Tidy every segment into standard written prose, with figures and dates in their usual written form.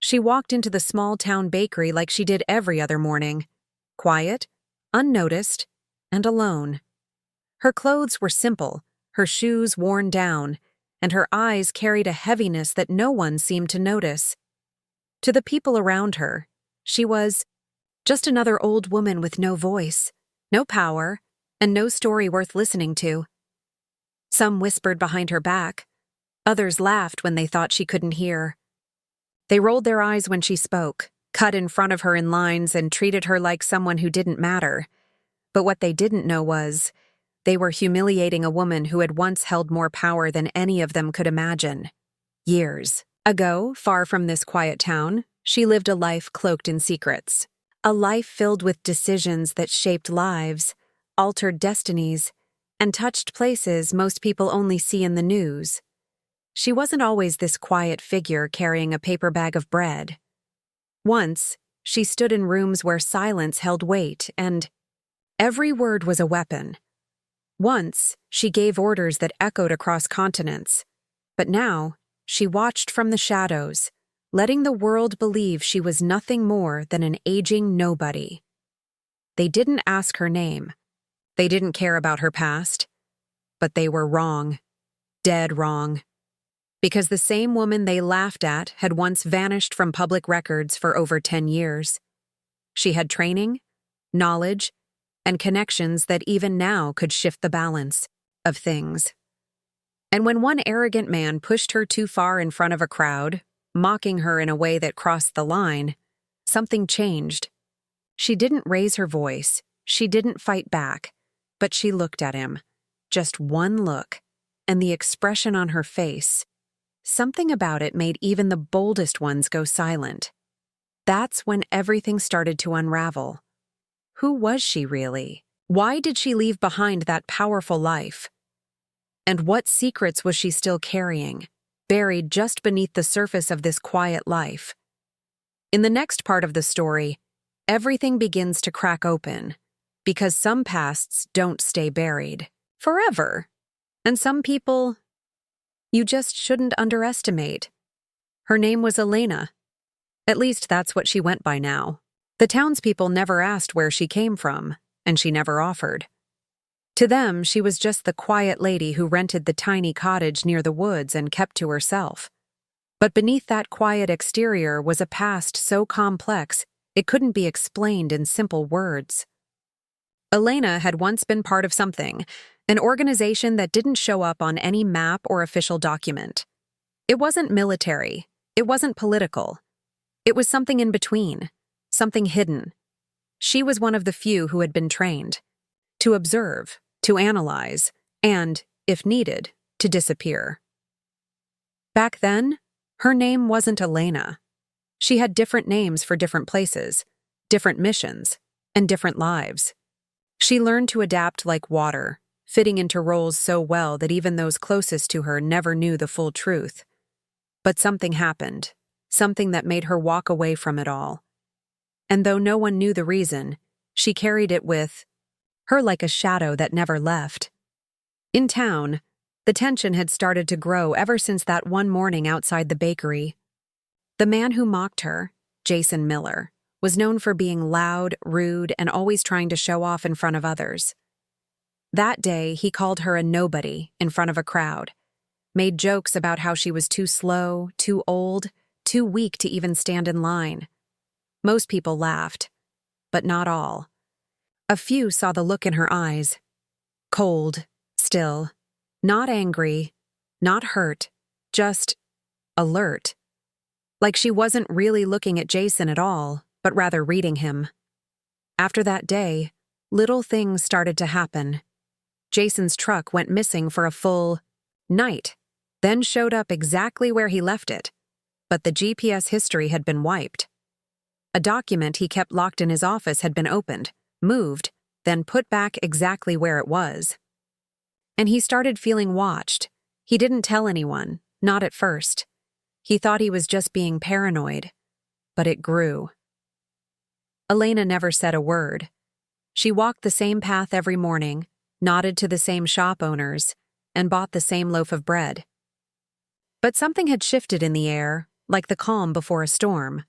She walked into the small-town bakery like she did every other morning. Quiet, unnoticed, and alone. Her clothes were simple, her shoes worn down, and her eyes carried a heaviness that no one seemed to notice. To the people around her, she was just another old woman with no voice, no power, and no story worth listening to. Some whispered behind her back. Others laughed when they thought she couldn't hear. They rolled their eyes when she spoke, cut in front of her in lines, and treated her like someone who didn't matter. But what they didn't know was, they were humiliating a woman who had once held more power than any of them could imagine. Years ago, far from this quiet town, she lived a life cloaked in secrets. A life filled with decisions that shaped lives, altered destinies, and touched places most people only see in the news. She wasn't always this quiet figure carrying a paper bag of bread. Once, she stood in rooms where silence held weight and every word was a weapon. Once, she gave orders that echoed across continents. But now, she watched from the shadows, letting the world believe she was nothing more than an aging nobody. They didn't ask her name. They didn't care about her past. But they were wrong. Dead wrong. Because the same woman they laughed at had once vanished from public records for over 10 years. She had training, knowledge, and connections that even now could shift the balance of things. And when one arrogant man pushed her too far in front of a crowd, mocking her in a way that crossed the line, something changed. She didn't raise her voice, she didn't fight back, but she looked at him. Just one look, and the expression on her face. Something about it made even the boldest ones go silent. That's when everything started to unravel. Who was she really? Why did she leave behind that powerful life? And what secrets was she still carrying, buried just beneath the surface of this quiet life? In the next part of the story, everything begins to crack open, because some pasts don't stay buried forever, and some people you just shouldn't underestimate. Her name was Elena. At least that's what she went by now. The townspeople never asked where she came from, and she never offered. To them, she was just the quiet lady who rented the tiny cottage near the woods and kept to herself. But beneath that quiet exterior was a past so complex it couldn't be explained in simple words. Elena had once been part of something, an organization that didn't show up on any map or official document. It wasn't military, it wasn't political. It was something in between, something hidden. She was one of the few who had been trained to observe, to analyze, and, if needed, to disappear. Back then, her name wasn't Elena. She had different names for different places, different missions, and different lives. She learned to adapt like water, fitting into roles so well that even those closest to her never knew the full truth. But something happened, something that made her walk away from it all. And though no one knew the reason, she carried it with her like a shadow that never left. In town, the tension had started to grow ever since that one morning outside the bakery. The man who mocked her, Jason Miller, was known for being loud, rude, and always trying to show off in front of others. That day, he called her a nobody in front of a crowd, made jokes about how she was too slow, too old, too weak to even stand in line. Most people laughed, but not all. A few saw the look in her eyes. Cold, still, not angry, not hurt, just alert. Like she wasn't really looking at Jason at all, but rather reading him. After that day, little things started to happen. Jason's truck went missing for a full night, then showed up exactly where he left it, but the GPS history had been wiped. A document he kept locked in his office had been opened, moved, then put back exactly where it was. And he started feeling watched. He didn't tell anyone, not at first. He thought he was just being paranoid, but it grew. Elena never said a word. She walked the same path every morning, nodded to the same shop owners, and bought the same loaf of bread. But something had shifted in the air, like the calm before a storm.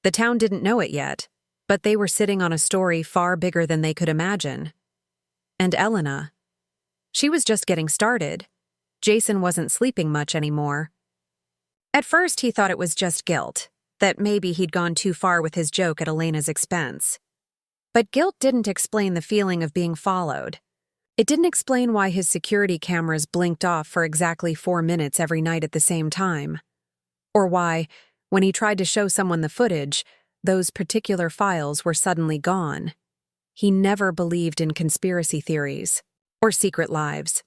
The town didn't know it yet, but they were sitting on a story far bigger than they could imagine. And Elena. She was just getting started. Jason wasn't sleeping much anymore. At first, he thought it was just guilt, that maybe he'd gone too far with his joke at Elena's expense. But guilt didn't explain the feeling of being followed. It didn't explain why his security cameras blinked off for exactly 4 minutes every night at the same time. Or why, when he tried to show someone the footage, those particular files were suddenly gone. He never believed in conspiracy theories or secret lives.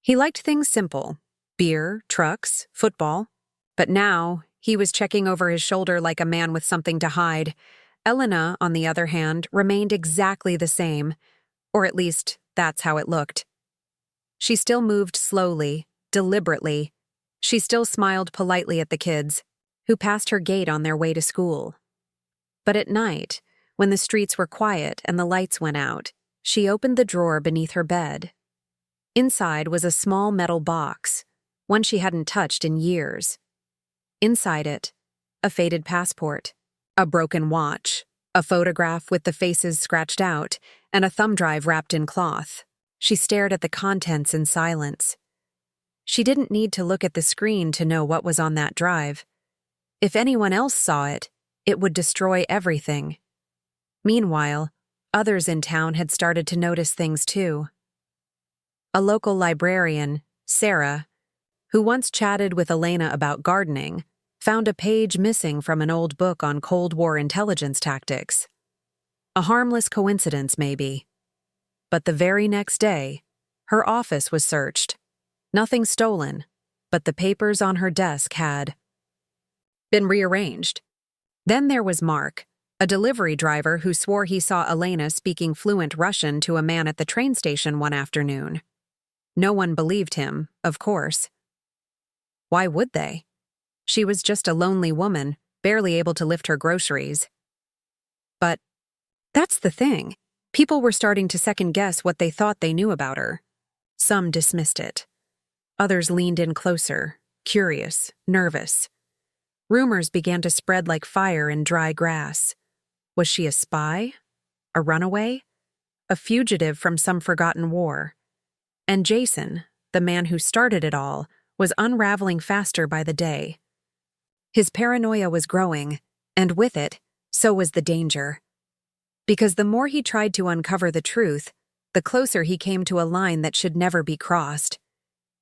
He liked things simple: beer, trucks, football. But now, he was checking over his shoulder like a man with something to hide. Elena, on the other hand, remained exactly the same, or at least that's how it looked. She still moved slowly, deliberately. She still smiled politely at the kids, who passed her gate on their way to school. But at night, when the streets were quiet and the lights went out, she opened the drawer beneath her bed. Inside was a small metal box, one she hadn't touched in years. Inside it, a faded passport, a broken watch, a photograph with the faces scratched out, and a thumb drive wrapped in cloth. She stared at the contents in silence. She didn't need to look at the screen to know what was on that drive. If anyone else saw it, it would destroy everything. Meanwhile, others in town had started to notice things too. A local librarian, Sarah, who once chatted with Elena about gardening, found a page missing from an old book on Cold War intelligence tactics. A harmless coincidence, maybe. But the very next day, her office was searched. Nothing stolen, but the papers on her desk had been rearranged. Then there was Mark, a delivery driver who swore he saw Elena speaking fluent Russian to a man at the train station one afternoon. No one believed him, of course. Why would they? She was just a lonely woman, barely able to lift her groceries. But that's the thing. People were starting to second-guess what they thought they knew about her. Some dismissed it. Others leaned in closer, curious, nervous. Rumors began to spread like fire in dry grass. Was she a spy? A runaway? A fugitive from some forgotten war? And Jason, the man who started it all, was unraveling faster by the day. His paranoia was growing, and with it, so was the danger. Because the more he tried to uncover the truth, the closer he came to a line that should never be crossed.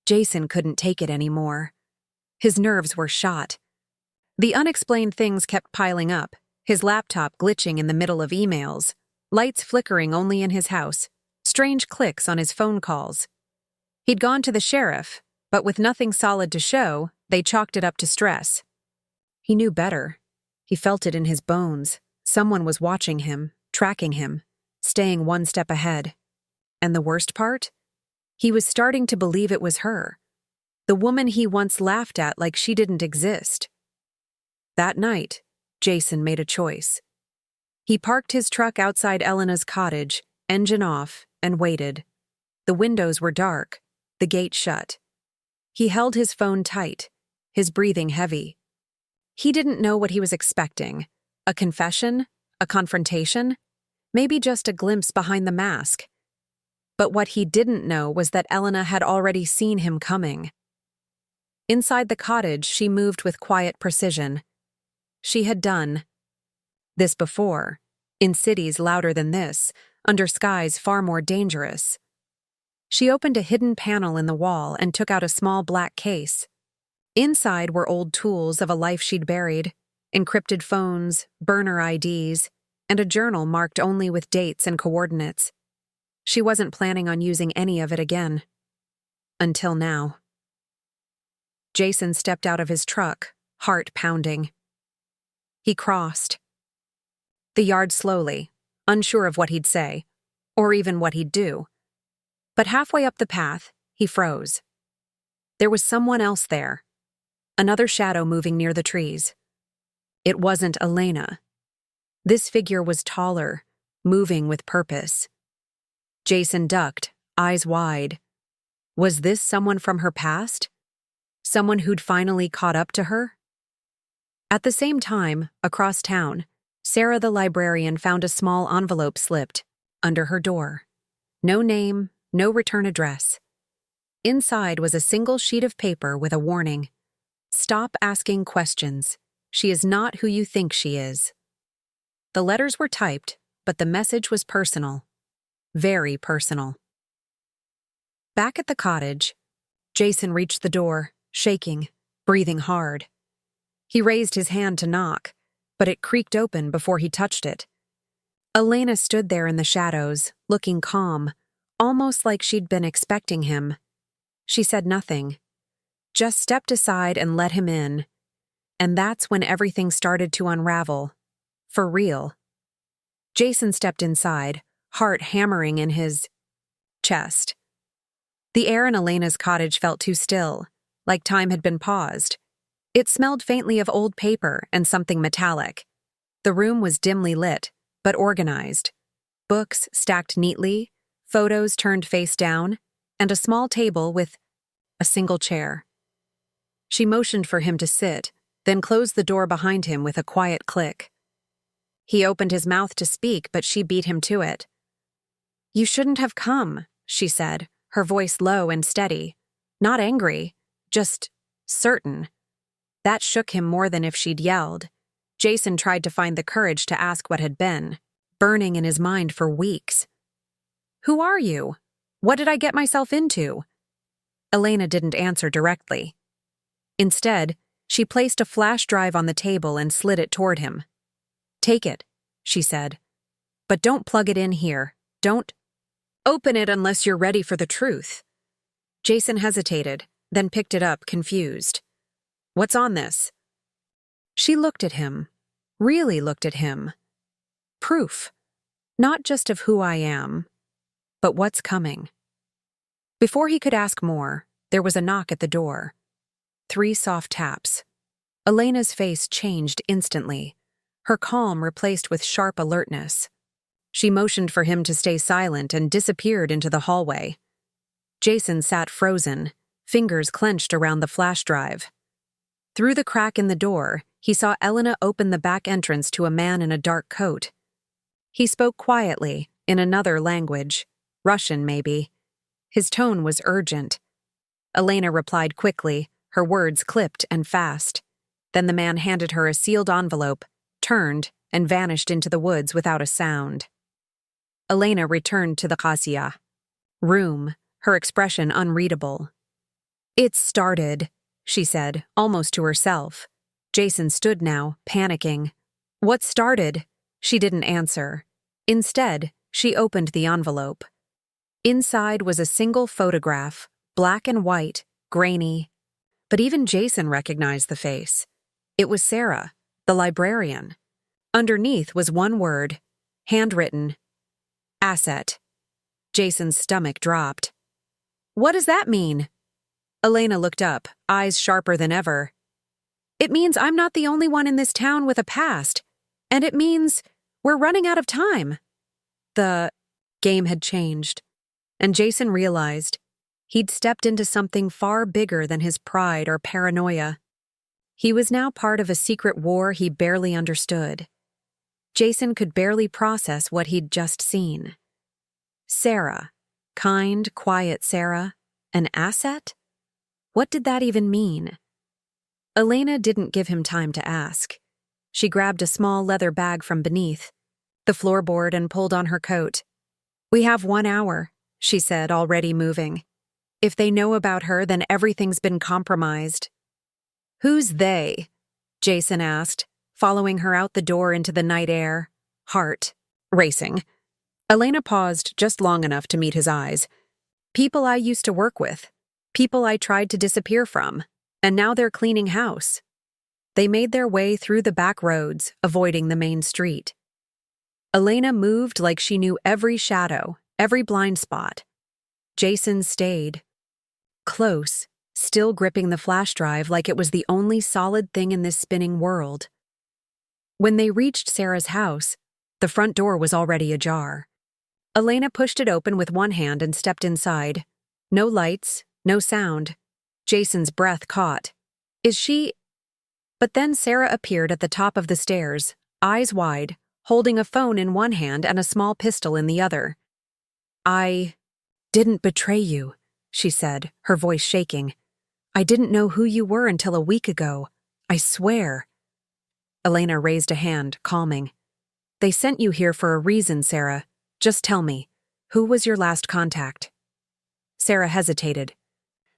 Jason couldn't take it anymore. His nerves were shot. The unexplained things kept piling up, his laptop glitching in the middle of emails, lights flickering only in his house, strange clicks on his phone calls. He'd gone to the sheriff, but with nothing solid to show, they chalked it up to stress. He knew better. He felt it in his bones. Someone was watching him, tracking him, staying one step ahead. And the worst part? He was starting to believe it was her, the woman he once laughed at like she didn't exist. That night, Jason made a choice. He parked his truck outside Elena's cottage, engine off, and waited. The windows were dark, the gate shut. He held his phone tight, his breathing heavy. He didn't know what he was expecting. A confession? A confrontation? Maybe just a glimpse behind the mask. But what he didn't know was that Elena had already seen him coming. Inside the cottage, she moved with quiet precision. She had done this before, in cities louder than this, under skies far more dangerous. She opened a hidden panel in the wall and took out a small black case. Inside were old tools of a life she'd buried, encrypted phones, burner IDs, and a journal marked only with dates and coordinates. She wasn't planning on using any of it again. Until now. Jason stepped out of his truck, heart pounding. He crossed the yard slowly, unsure of what he'd say, or even what he'd do. But halfway up the path, he froze. There was someone else there, another shadow moving near the trees. It wasn't Elena. This figure was taller, moving with purpose. Jason ducked, eyes wide. Was this someone from her past? Someone who'd finally caught up to her? At the same time, across town, Sarah the librarian found a small envelope slipped under her door. No name, no return address. Inside was a single sheet of paper with a warning. Stop asking questions. She is not who you think she is. The letters were typed, but the message was personal. Very personal. Back at the cottage, Jason reached the door, shaking, breathing hard. He raised his hand to knock, but it creaked open before he touched it. Elena stood there in the shadows, looking calm, almost like she'd been expecting him. She said nothing, just stepped aside and let him in. And that's when everything started to unravel. For real. Jason stepped inside, heart hammering in his chest. The air in Elena's cottage felt too still, like time had been paused. It smelled faintly of old paper and something metallic. The room was dimly lit, but organized. Books stacked neatly, photos turned face down, and a small table with a single chair. She motioned for him to sit, then closed the door behind him with a quiet click. He opened his mouth to speak, but she beat him to it. "You shouldn't have come," she said, her voice low and steady. Not angry, just certain. That shook him more than if she'd yelled. Jason tried to find the courage to ask what had been, burning in his mind for weeks. "Who are you? What did I get myself into?" Elena didn't answer directly. Instead, she placed a flash drive on the table and slid it toward him. "Take it," she said. "But don't plug it in here. Don't open it unless you're ready for the truth." Jason hesitated, then picked it up, confused. "What's on this?" She looked at him, really looked at him. Proof. Not just of who I am, but what's coming. Before he could ask more, there was a knock at the door. 3 soft taps. Elena's face changed instantly, her calm replaced with sharp alertness. She motioned for him to stay silent and disappeared into the hallway. Jason sat frozen, fingers clenched around the flash drive. Through the crack in the door, he saw Elena open the back entrance to a man in a dark coat. He spoke quietly, in another language, Russian maybe. His tone was urgent. Elena replied quickly, her words clipped and fast. Then the man handed her a sealed envelope, turned, and vanished into the woods without a sound. Elena returned to the Kasia room, her expression unreadable. "It started," she said, almost to herself. Jason stood now, panicking. "What started?" She didn't answer. Instead, she opened the envelope. Inside was a single photograph, black and white, grainy. But even Jason recognized the face. It was Sarah, the librarian. Underneath was one word, handwritten, asset. Jason's stomach dropped. "What does that mean?" Elena looked up, eyes sharper than ever. "It means I'm not the only one in this town with a past, and it means we're running out of time." The game had changed, and Jason realized he'd stepped into something far bigger than his pride or paranoia. He was now part of a secret war he barely understood. Jason could barely process what he'd just seen. Sarah, kind, quiet Sarah, an asset? What did that even mean? Elena didn't give him time to ask. She grabbed a small leather bag from beneath the floorboard and pulled on her coat. "We have 1 hour," she said, already moving. "If they know about her, then everything's been compromised." "Who's they?" Jason asked, following her out the door into the night air, heart racing. Elena paused just long enough to meet his eyes. "People I used to work with. People I tried to disappear from. And now they're cleaning house." They made their way through the back roads, avoiding the main street. Elena moved like she knew every shadow, every blind spot. Jason stayed. Close, still gripping the flash drive like it was the only solid thing in this spinning world. When they reached Sarah's house, the front door was already ajar. Elena pushed it open with one hand and stepped inside. No lights, no sound. Jason's breath caught. "Is she..." But then Sarah appeared at the top of the stairs, eyes wide, holding a phone in one hand and a small pistol in the other. "I didn't betray you," she said, her voice shaking. "I didn't know who you were until a week ago. I swear." Elena raised a hand, calming. "They sent you here for a reason, Sarah. Just tell me, who was your last contact?" Sarah hesitated,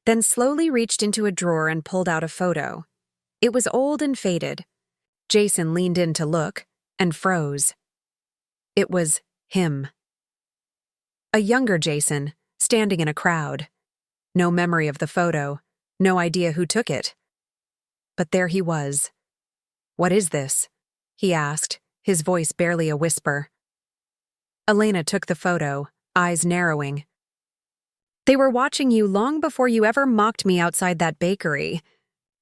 then slowly reached into a drawer and pulled out a photo. It was old and faded. Jason leaned in to look and froze. It was him. A younger Jason, standing in a crowd. No memory of the photo, no idea who took it. But there he was. "What is this?" he asked, his voice barely a whisper. Elena took the photo, eyes narrowing. "They were watching you long before you ever mocked me outside that bakery.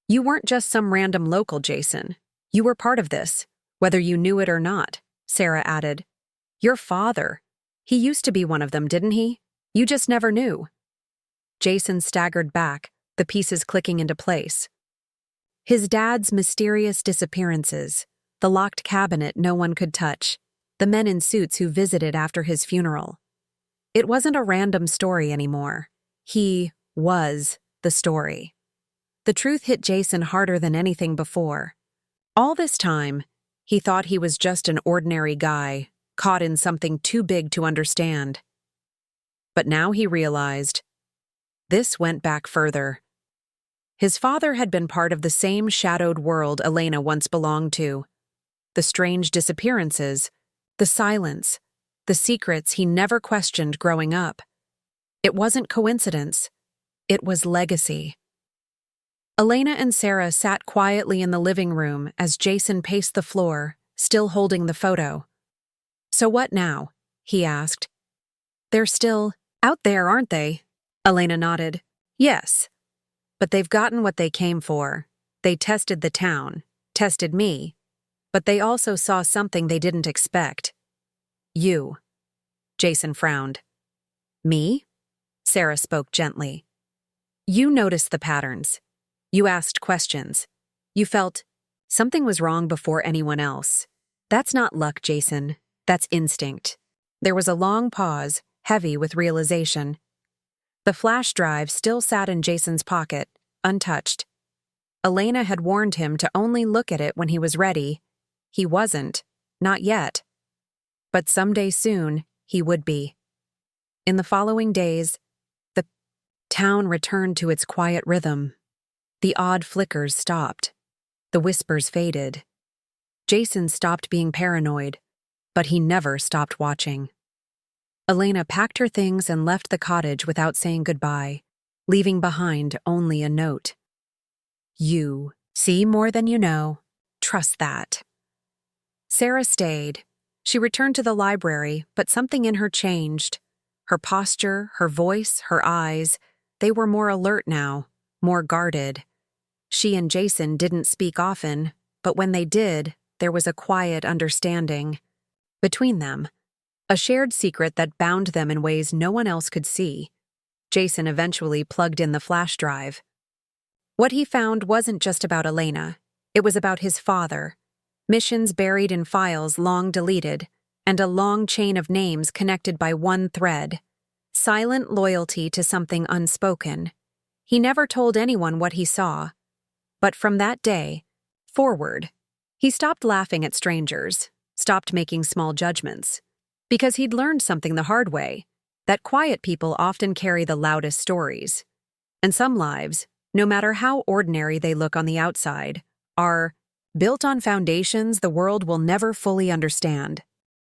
You weren't just some random local, Jason. You were part of this, whether you knew it or not," Sarah added. "Your father. He used to be one of them, didn't he? You just never knew." Jason staggered back, the pieces clicking into place. His dad's mysterious disappearances, the locked cabinet no one could touch, the men in suits who visited after his funeral. It wasn't a random story anymore. He was the story. The truth hit Jason harder than anything before. All this time, he thought he was just an ordinary guy, caught in something too big to understand. But now he realized this went back further. His father had been part of the same shadowed world Elena once belonged to. The strange disappearances, the silence, the secrets he never questioned growing up. It wasn't coincidence. It was legacy. Elena and Sarah sat quietly in the living room as Jason paced the floor, still holding the photo. "So what now?" he asked. "They're still out there, aren't they?" Elena nodded. "Yes. But they've gotten what they came for. They tested the town, tested me, but they also saw something they didn't expect. You." Jason frowned. "Me?" Sarah spoke gently. "You noticed the patterns. You asked questions. You felt something was wrong before anyone else. That's not luck, Jason. That's instinct." There was a long pause, heavy with realization. The flash drive still sat in Jason's pocket, untouched. Elena had warned him to only look at it when he was ready. He wasn't, not yet. But someday soon, he would be. In the following days, the town returned to its quiet rhythm. The odd flickers stopped. The whispers faded. Jason stopped being paranoid, but he never stopped watching. Elena packed her things and left the cottage without saying goodbye, leaving behind only a note. "You see more than you know. Trust that." Sarah stayed. She returned to the library, but something in her changed. Her posture, her voice, her eyes, they were more alert now, more guarded. She and Jason didn't speak often, but when they did, there was a quiet understanding. Between them, a shared secret that bound them in ways no one else could see. Jason eventually plugged in the flash drive. What he found wasn't just about Elena. It was about his father. Missions buried in files long deleted, and a long chain of names connected by one thread. Silent loyalty to something unspoken. He never told anyone what he saw. But from that day forward, he stopped laughing at strangers, stopped making small judgments. Because he'd learned something the hard way, that quiet people often carry the loudest stories. And some lives, no matter how ordinary they look on the outside, are built on foundations the world will never fully understand.